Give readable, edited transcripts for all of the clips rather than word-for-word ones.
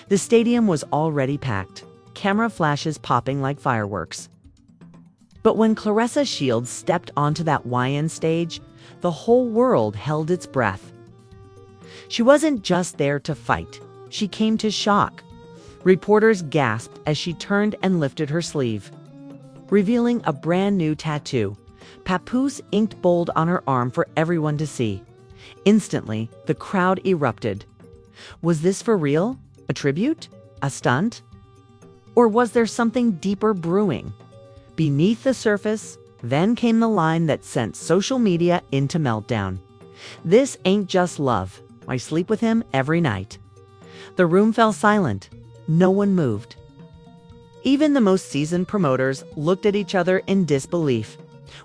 The stadium was already packed, camera flashes popping like fireworks. But when Claressa Shields stepped onto that YN stage, the whole world held its breath. She wasn't just there to fight, she came to shock. Reporters gasped as she turned and lifted her sleeve, revealing a brand new tattoo, Papoose inked bold on her arm for everyone to see. Instantly, the crowd erupted. Was this for real? A tribute? A stunt? Or was there something deeper brewing? Beneath the surface, then came the line that sent social media into meltdown. "This ain't just love. I sleep with him every night." The room fell silent. No one moved. Even the most seasoned promoters looked at each other in disbelief.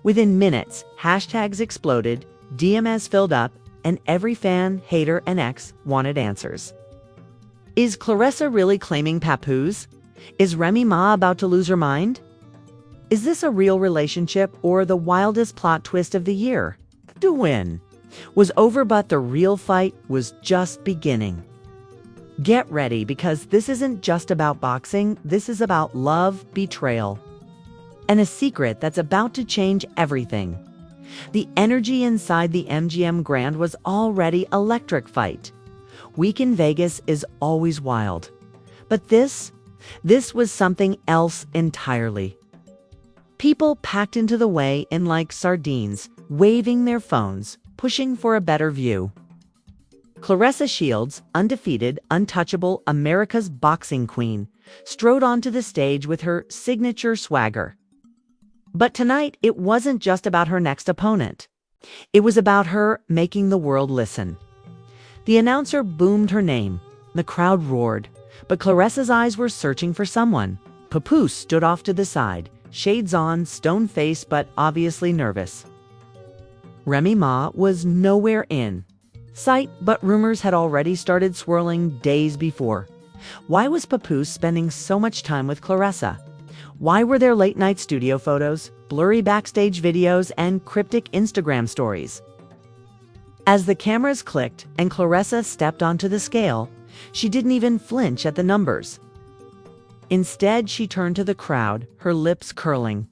Within minutes, hashtags exploded, DMs filled up, and every fan, hater, and ex wanted answers. Is Claressa really claiming Papoose? Is Remy Ma about to lose her mind? Is this a real relationship or the wildest plot twist of the year? To win was over, but the real fight was just beginning. Get ready, because this isn't just about boxing, this is about love, betrayal, and a secret that's about to change everything. The energy inside the MGM Grand was already electric fight. Week in Vegas is always wild. But this was something else entirely. People packed into the weigh-in like sardines, waving their phones, pushing for a better view. Claressa Shields, undefeated, untouchable, America's boxing queen, strode onto the stage with her signature swagger. But tonight, it wasn't just about her next opponent. It was about her making the world listen. The announcer boomed her name. The crowd roared, but Claressa's eyes were searching for someone. Papoose stood off to the side, shades on, stone-faced, but obviously nervous. Remy Ma was nowhere in sight, but rumors had already started swirling days before. Why was Papoose spending so much time with Claressa? Why were there late-night studio photos, blurry backstage videos, and cryptic Instagram stories? As the cameras clicked and Claressa stepped onto the scale, she didn't even flinch at the numbers. Instead, she turned to the crowd, her lips curling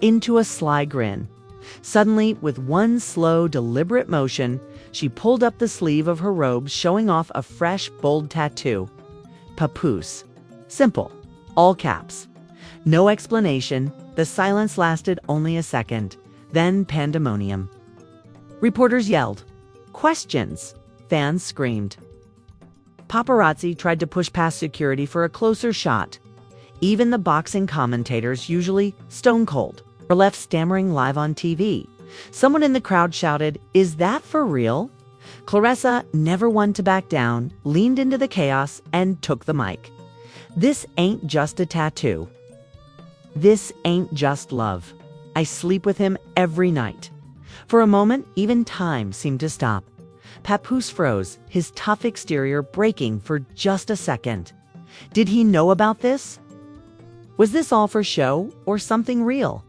into a sly grin. Suddenly, with one slow, deliberate motion, she pulled up the sleeve of her robe, showing off a fresh, bold tattoo. Papoose. Simple. All caps. No explanation. The silence lasted only a second. Then pandemonium. Reporters yelled. Questions. Fans screamed. Paparazzi tried to push past security for a closer shot. Even the boxing commentators, usually stone cold, were left stammering live on TV. Someone in the crowd shouted, "Is that for real?" Claressa, never one to back down, leaned into the chaos and took the mic. "This ain't just a tattoo. This ain't just love. I sleep with him every night." For a moment, even time seemed to stop. Papoose froze, his tough exterior breaking for just a second. Did he know about this? Was this all for show or something real?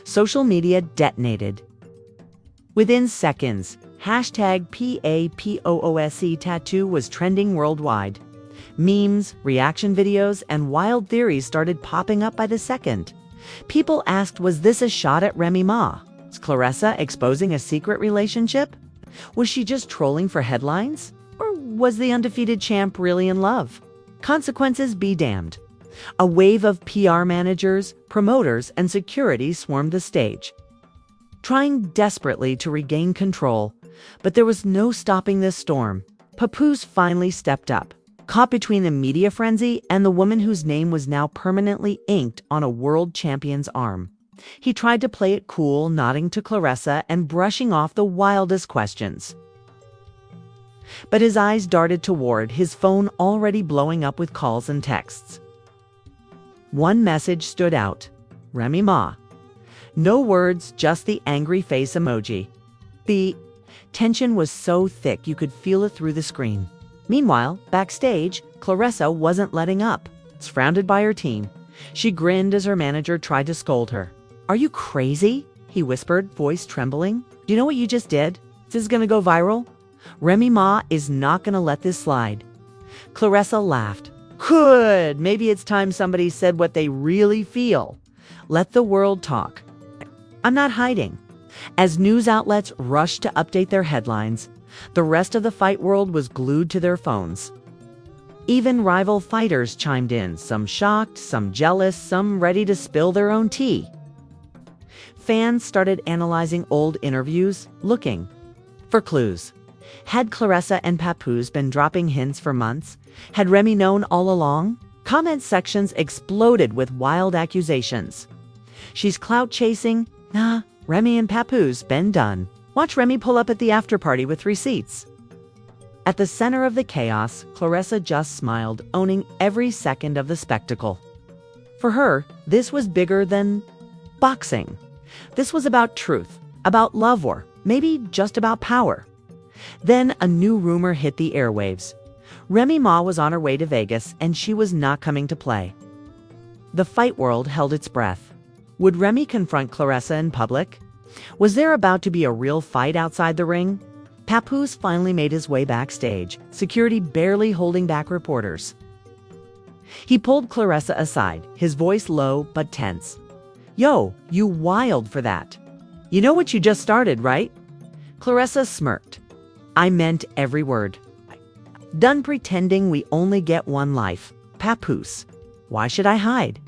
Social media detonated. Within seconds, hashtag PAPOOSE tattoo was trending worldwide. Memes, reaction videos, and wild theories started popping up by the second. People asked, was this a shot at Remy Ma? Was Claressa exposing a secret relationship? Was she just trolling for headlines? Or was the undefeated champ really in love? Consequences be damned. A wave of PR managers, promoters, and security swarmed the stage, trying desperately to regain control. But there was no stopping this storm. Papoose finally stepped up, caught between the media frenzy and the woman whose name was now permanently inked on a world champion's arm. He tried to play it cool, nodding to Claressa and brushing off the wildest questions. But his eyes darted toward his phone, already blowing up with calls and texts. One message stood out. Remy Ma, No words, just the angry face emoji. The tension was so thick you could feel it through the screen. Meanwhile, backstage, Claressa wasn't letting up. Surrounded by her team, she grinned as her manager tried to scold her. "Are you crazy?" he whispered, voice trembling. "Do you know what you just did? This is gonna go viral. Remy Ma is not gonna let this slide." Claressa laughed. "Good, maybe it's time somebody said what they really feel. Let the world talk." I'm not hiding. As news outlets rushed to update their headlines, the rest of the fight world was glued to their phones. Even rival fighters chimed in, some shocked, some jealous, some ready to spill their own tea. Fans started analyzing old interviews, looking for clues. Had Claressa and Papoose been dropping hints for months? Had Remy known all along? Comment sections exploded with wild accusations. "She's clout chasing? Nah, Remy and Papoose been done. Watch Remy pull up at the after party with receipts." At the center of the chaos, Claressa just smiled, owning every second of the spectacle. For her, this was bigger than boxing. This was about truth, about love, or maybe just about power. Then a new rumor hit the airwaves. Remy Ma was on her way to Vegas, and she was not coming to play. The fight world held its breath. Would Remy confront Claressa in public? Was there about to be a real fight outside the ring? Papoose finally made his way backstage, security barely holding back reporters. He pulled Claressa aside, his voice low but tense. "Yo, you wild for that. You know what you just started, right?" Claressa smirked. "I meant every word. Done pretending we only get one life. Papoose, why should I hide?"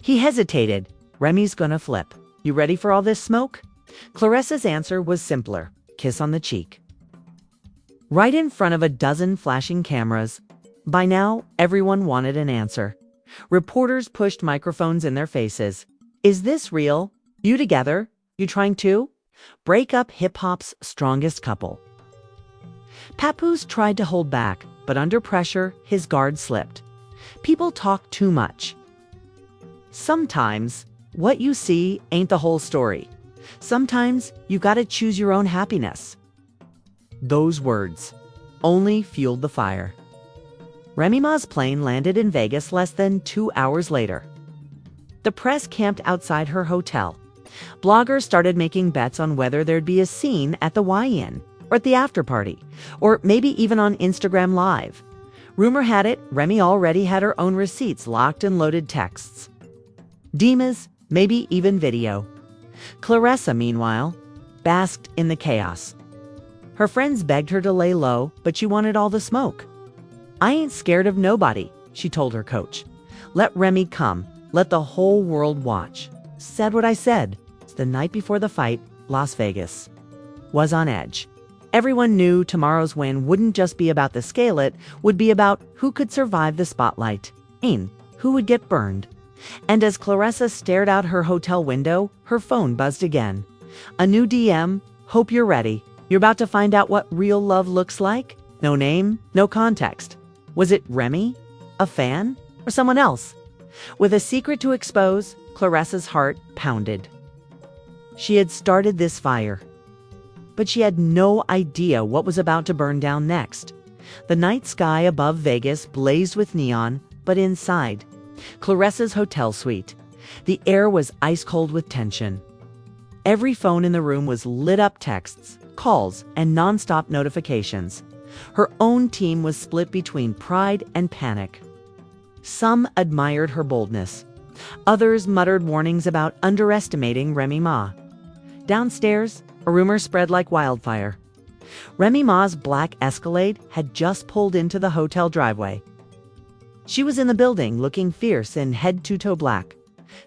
He hesitated. "Remy's gonna flip. You ready for all this smoke?" Claressa's answer was simpler. Kiss on the cheek. Right in front of a dozen flashing cameras. By now, everyone wanted an answer. Reporters pushed microphones in their faces. "Is this real? You together? You trying to break up hip-hop's strongest couple?" Papoose tried to hold back, but under pressure, his guard slipped. People talk too much. Sometimes, what you see ain't the whole story. Sometimes, you gotta choose your own happiness. Those words only fueled the fire. Remy Ma's plane landed in Vegas less than 2 hours later. The press camped outside her hotel. Bloggers started making bets on whether there'd be a scene at the Y-In, or at the after party, or maybe even on Instagram Live. Rumor had it, Remy already had her own receipts, locked and loaded texts. Demas, maybe even video. Claressa, meanwhile, basked in the chaos. Her friends begged her to lay low, but she wanted all the smoke. "I ain't scared of nobody," she told her coach. "Let Remy come. Let the whole world watch." Said what I said. The night before the fight, Las Vegas was on edge. Everyone knew tomorrow's win wouldn't just be about the scale, it would be about who could survive the spotlight, and who would get burned. And as Claressa stared out her hotel window, her phone buzzed again. A new DM, "Hope you're ready. You're about to find out what real love looks like." No name, no context. Was it Remy, a fan, or someone else? With a secret to expose, Claressa's heart pounded. She had started this fire, but she had no idea what was about to burn down next. The night sky above Vegas blazed with neon, but inside Claressa's hotel suite, the air was ice cold with tension. Every phone in the room was lit up texts, calls, and nonstop notifications. Her own team was split between pride and panic. Some admired her boldness. Others muttered warnings about underestimating Remy Ma. Downstairs, a rumor spread like wildfire. Remy Ma's black Escalade had just pulled into the hotel driveway. She was in the building looking fierce in head-to-toe black,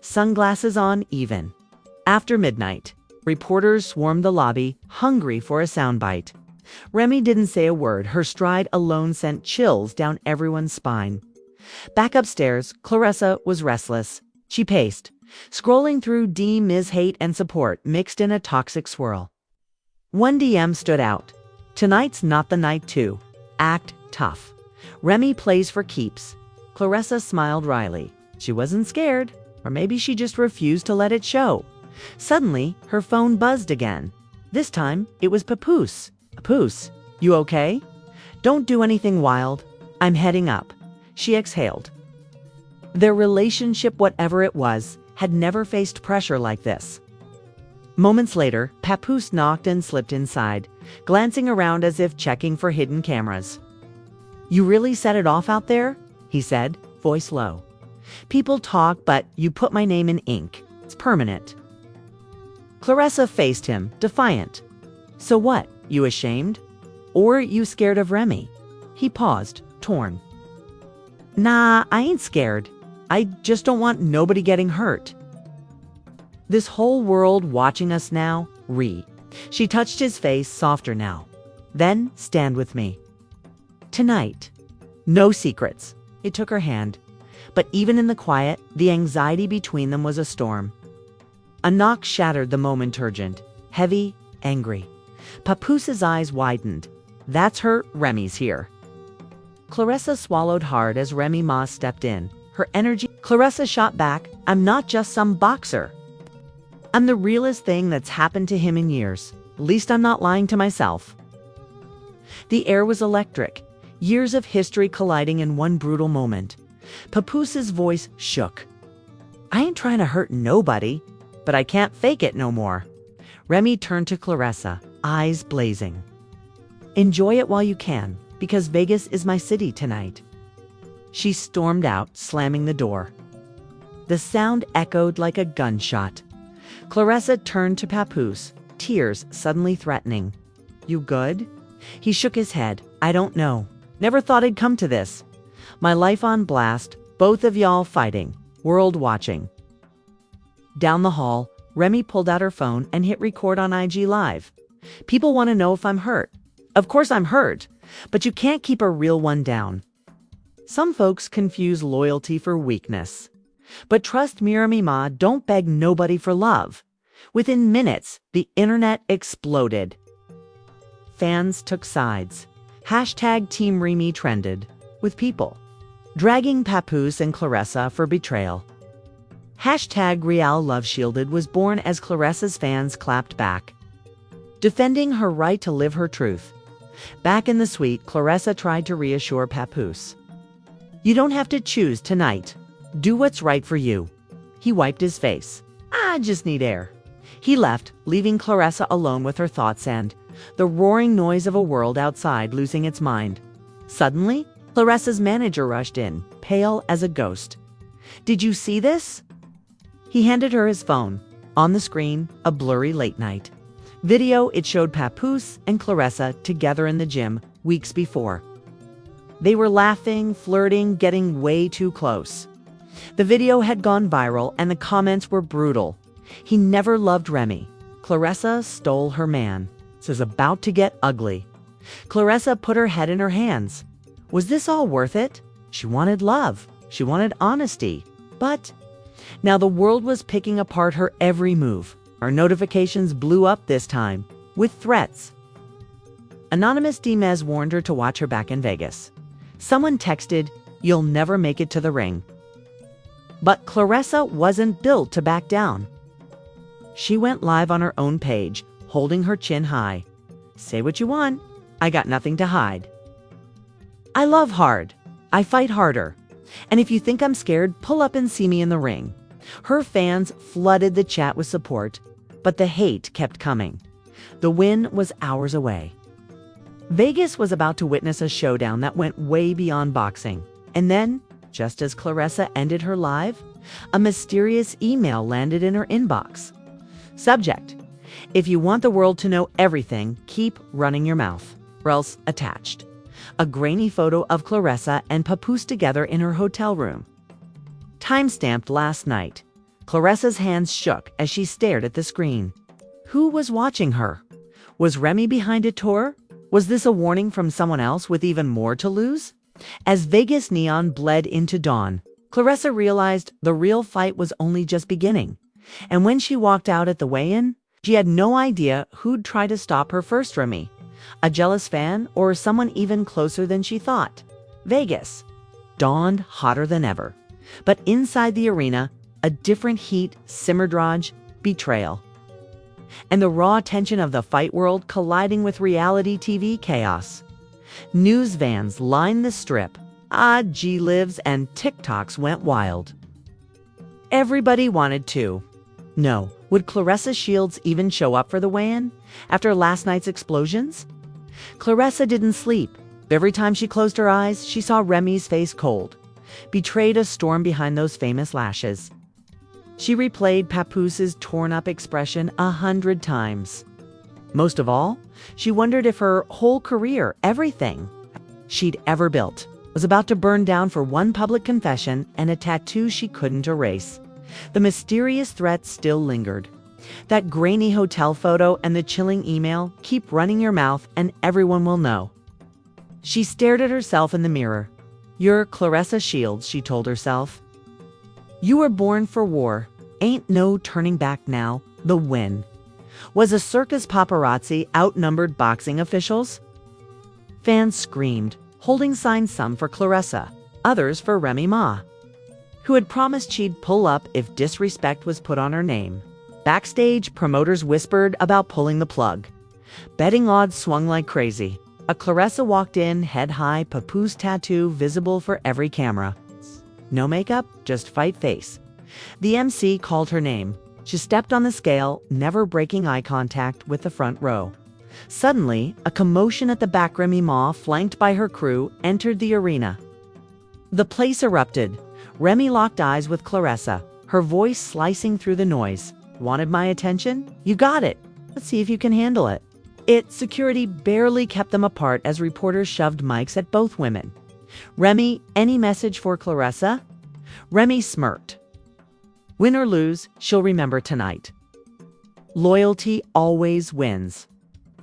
sunglasses on even. After midnight, reporters swarmed the lobby, hungry for a soundbite. Remy didn't say a word. Her stride alone sent chills down everyone's spine. Back upstairs, Claressa was restless. She paced, scrolling through DMs hate and support mixed in a toxic swirl. One DM stood out. "Tonight's not the night to act tough. Remy plays for keeps." Claressa smiled wryly. She wasn't scared, or maybe she just refused to let it show. Suddenly, her phone buzzed again. This time, it was Papoose. Papoose, you okay? Don't do anything wild. I'm heading up. She exhaled. Their relationship, whatever it was, had never faced pressure like this. Moments later, Papoose knocked and slipped inside, glancing around as if checking for hidden cameras. You really set it off out there? He said, voice low. People talk, but you put my name in ink. It's permanent. Claressa faced him, defiant. So what? You ashamed? Or you scared of Remy? He paused, torn. Nah, I ain't scared. I just don't want nobody getting hurt. This whole world watching us now, She touched his face, softer now. Then stand with me. Tonight. No secrets. It took her hand. But even in the quiet, the anxiety between them was a storm. A knock shattered the moment urgent, heavy, angry. Papoose's eyes widened. That's her, Remy's here. Claressa swallowed hard as Remy Ma stepped in. Her energy. Claressa shot back, I'm not just some boxer. I'm the realest thing that's happened to him in years. At least I'm not lying to myself. The air was electric, years of history colliding in one brutal moment. Papoose's voice shook. I ain't trying to hurt nobody, but I can't fake it no more. Remy turned to Claressa, eyes blazing. Enjoy it while you can, because Vegas is my city tonight. She stormed out, slamming the door. The sound echoed like a gunshot. Claressa turned to Papoose, tears suddenly threatening. You good? He shook his head. I don't know. Never thought it'd come to this. My life on blast, both of y'all fighting, world watching. Down the hall, Remy pulled out her phone and hit record on IG Live. People want to know if I'm hurt. Of course I'm hurt, but you can't keep a real one down. Some folks confuse loyalty for weakness. But trust me, Remy Ma, don't beg nobody for love. Within minutes, the internet exploded. Fans took sides. Hashtag Team Remy trended, with people dragging Papoose and Claressa for betrayal. Hashtag Real Love Shielded was born as Claressa's fans clapped back, defending her right to live her truth. Back in the suite, Claressa tried to reassure Papoose. You don't have to choose tonight. Do what's right for you. He wiped his face. I just need air. He left, leaving Claressa alone with her thoughts and the roaring noise of a world outside losing its mind. Suddenly, Claressa's manager rushed in, pale as a ghost. Did you see this? He handed her his phone. On the screen, a blurry late night video. It showed Papoose and Claressa together in the gym weeks before. They were laughing, flirting, getting way too close. The video had gone viral and the comments were brutal. He never loved Remy. Claressa stole her man. This is about to get ugly. Claressa put her head in her hands. Was this all worth it? She wanted love. She wanted honesty. But now the world was picking apart her every move. Her notifications blew up this time, with threats. Anonymous Dimez warned her to watch her back in Vegas. Someone texted, "You'll never make it to the ring." But Claressa wasn't built to back down. She went live on her own page, holding her chin high. Say what you want. I got nothing to hide. I love hard. I fight harder. And if you think I'm scared, pull up and see me in the ring. Her fans flooded the chat with support, but the hate kept coming. The win was hours away. Vegas was about to witness a showdown that went way beyond boxing. And then, just as Claressa ended her live, a mysterious email landed in her inbox. Subject: If you want the world to know everything, keep running your mouth. Or else attached. A grainy photo of Claressa and Papoose together in her hotel room. Timestamped last night. Claressa's hands shook as she stared at the screen. Who was watching her? Was Remy behind it too? Was this a warning from someone else with even more to lose? As Vegas neon bled into dawn, Claressa realized the real fight was only just beginning. And when she walked out at the weigh-in, she had no idea who'd try to stop her first. Remy, a jealous fan, or someone even closer than she thought. Vegas dawned hotter than ever. But inside the arena, a different heat simmered. betrayal, and the raw tension of the fight world colliding with reality TV chaos. News vans lined the strip, IG Lives and TikToks went wild. Everybody wanted to know, would Claressa Shields even show up for the weigh-in after last night's explosions? Claressa didn't sleep. Every time she closed her eyes, she saw Remy's face cold, betrayed a storm behind those famous lashes. She replayed Papoose's torn-up expression 100 times. Most of all, she wondered if her whole career, everything she'd ever built, was about to burn down for one public confession and a tattoo she couldn't erase. The mysterious threat still lingered. That grainy hotel photo and the chilling email, "Keep running your mouth and everyone will know." She stared at herself in the mirror. "You're Claressa Shields," she told herself. "You were born for war. Ain't no turning back now. The win." Was a circus paparazzi outnumbered boxing officials? Fans screamed, holding signs, some for Claressa, others for Remy Ma, who had promised she'd pull up if disrespect was put on her name. Backstage, promoters whispered about pulling the plug. Betting odds swung like crazy. A Claressa walked in, head high, Papoose tattoo visible for every camera. No makeup, just fight face. The MC called her name. She stepped on the scale, never breaking eye contact with the front row. Suddenly, a commotion at the back. Remy Ma, flanked by her crew, entered the arena. The place erupted. Remy locked eyes with Claressa, her voice slicing through the noise. "Wanted my attention? You got it. Let's see if you can handle it." Security barely kept them apart as reporters shoved mics at both women. "Remy, any message for Claressa?" Remy smirked. "Win or lose, she'll remember tonight. Loyalty always wins.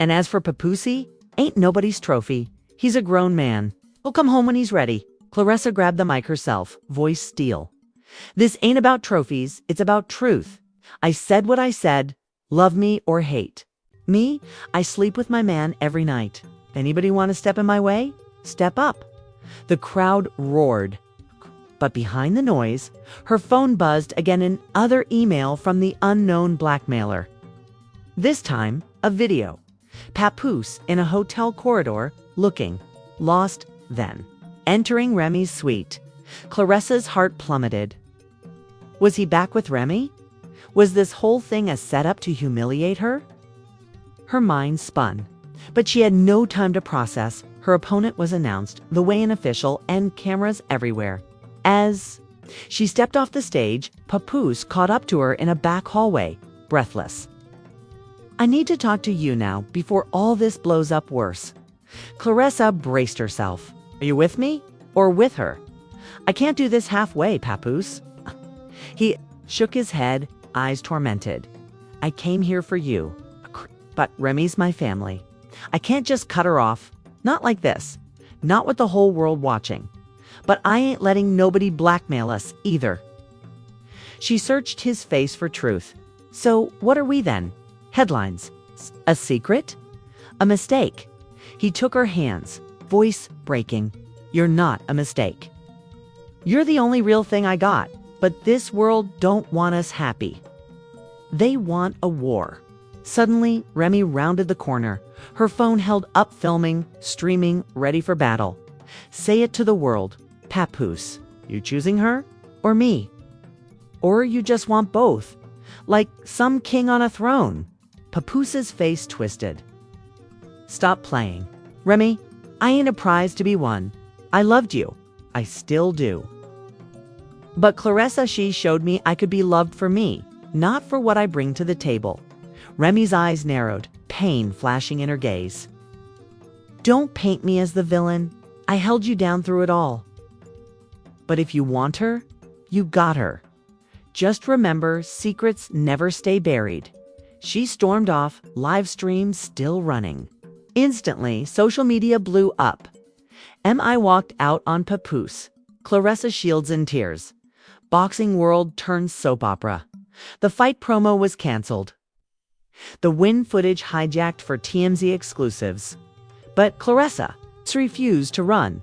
And as for Papoose, ain't nobody's trophy. He's a grown man. He'll come home when he's ready." Claressa grabbed the mic herself, voice steel. "This ain't about trophies, it's about truth. I said what I said, love me or hate. Me, I sleep with my man every night. Anybody want to step in my way? Step up." The crowd roared. But behind the noise, her phone buzzed again, another email from the unknown blackmailer. This time, a video. Papoose in a hotel corridor, looking lost, then entering Remy's suite. Claressa's heart plummeted. Was he back with Remy? Was this whole thing a setup to humiliate her? Her mind spun, but she had no time to process. Her opponent was announced, the weigh-in official, and cameras everywhere. As she stepped off the stage, Papoose caught up to her in a back hallway, breathless. "I need to talk to you now before all this blows up worse." Claressa braced herself. "Are you with me or with her?" "I can't do this halfway, Papoose." He shook his head, eyes tormented. "I came here for you, but Remy's my family. I can't just cut her off. Not like this. Not with the whole world watching. But I ain't letting nobody blackmail us either." She searched his face for truth. "So what are we then? Headlines? A secret? A mistake?" He took her hands, voice breaking. "You're not a mistake. You're the only real thing I got. But this world don't want us happy. They want a war." Suddenly, Remy rounded the corner, her phone held up, filming, streaming, ready for battle. "Say it to the world. Papoose, you choosing her or me? Or you just want both, like some king on a throne?" Papoose's face twisted. "Stop playing. Remy, I ain't a prize to be won. I loved you. I still do. But Claressa, she showed me I could be loved for me, not for what I bring to the table." Remy's eyes narrowed, pain flashing in her gaze. "Don't paint me as the villain. I held you down through it all. But if you want her, you got her. Just remember, secrets never stay buried." She stormed off, live stream still running. Instantly, social media blew up. MI walked out on Papoose. Claressa Shields in tears. Boxing world turned soap opera. The fight promo was canceled. The win footage hijacked for TMZ exclusives. But Claressa refused to run.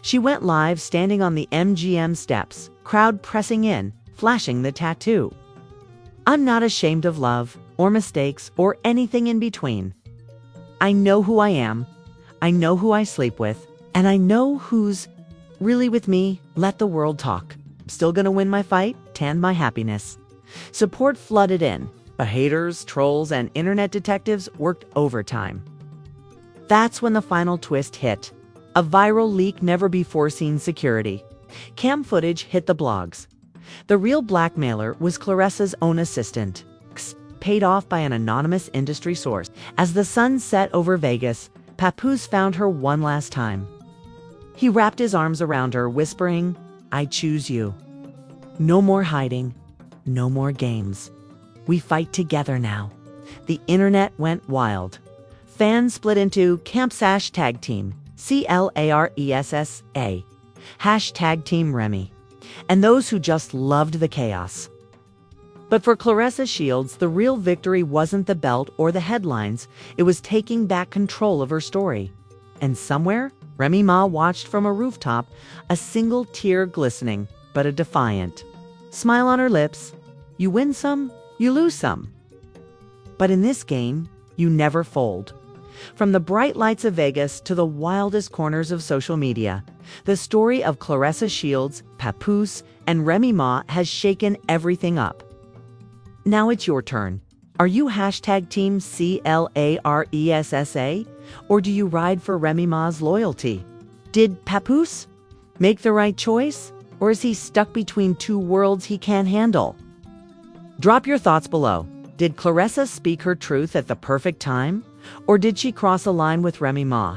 She went live standing on the MGM steps, crowd pressing in, flashing the tattoo. I'm not ashamed of love, or mistakes, or anything in between. I know who I am, I know who I sleep with, and I know who's really with me. Let the world talk. I'm still gonna win my fight, tan my happiness. Support flooded in, but haters, trolls, and internet detectives worked overtime. That's when the final twist hit. A viral leak never before seen security. Cam footage hit the blogs. The real blackmailer was Claressa's own assistant, paid off by an anonymous industry source. As the sun set over Vegas, Papoose found her one last time. He wrapped his arms around her, whispering, "I choose you. No more hiding, no more games. We fight together now." The internet went wild. Fans split into Camp's Tag Team, CLARESSA, hashtag Team Remy, and those who just loved the chaos. But for Claressa Shields, the real victory wasn't the belt or the headlines, it was taking back control of her story. And somewhere, Remy Ma watched from a rooftop, a single tear glistening, but a defiant smile on her lips. You win some, you lose some. But in this game, you never fold. From the bright lights of Vegas to the wildest corners of social media, the story of Claressa Shields, Papoose, and Remy Ma has shaken everything up. Now it's your turn. Are you hashtag Team CLARESSA, or do you ride for Remy Ma's loyalty? Did Papoose make the right choice, or is he stuck between two worlds he can't handle? Drop your thoughts below. Did Claressa speak her truth at the perfect time, or did she cross a line with Remy Ma?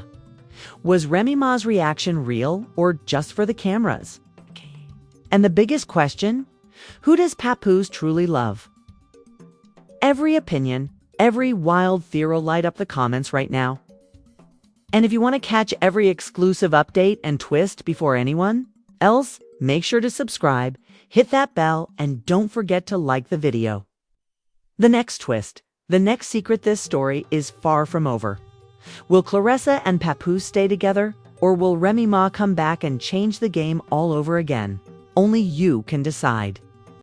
Was Remy Ma's reaction real, or just for the cameras? And the biggest question, who does Papoose truly love? Every opinion, every wild theory, light up the comments right now. And if you want to catch every exclusive update and twist before anyone else, make sure to subscribe, hit that bell, and don't forget to like the video. The next twist, the next secret, this story is far from over. Will Claressa and Papoose stay together, or will Remy Ma come back and change the game all over again? Only you can decide.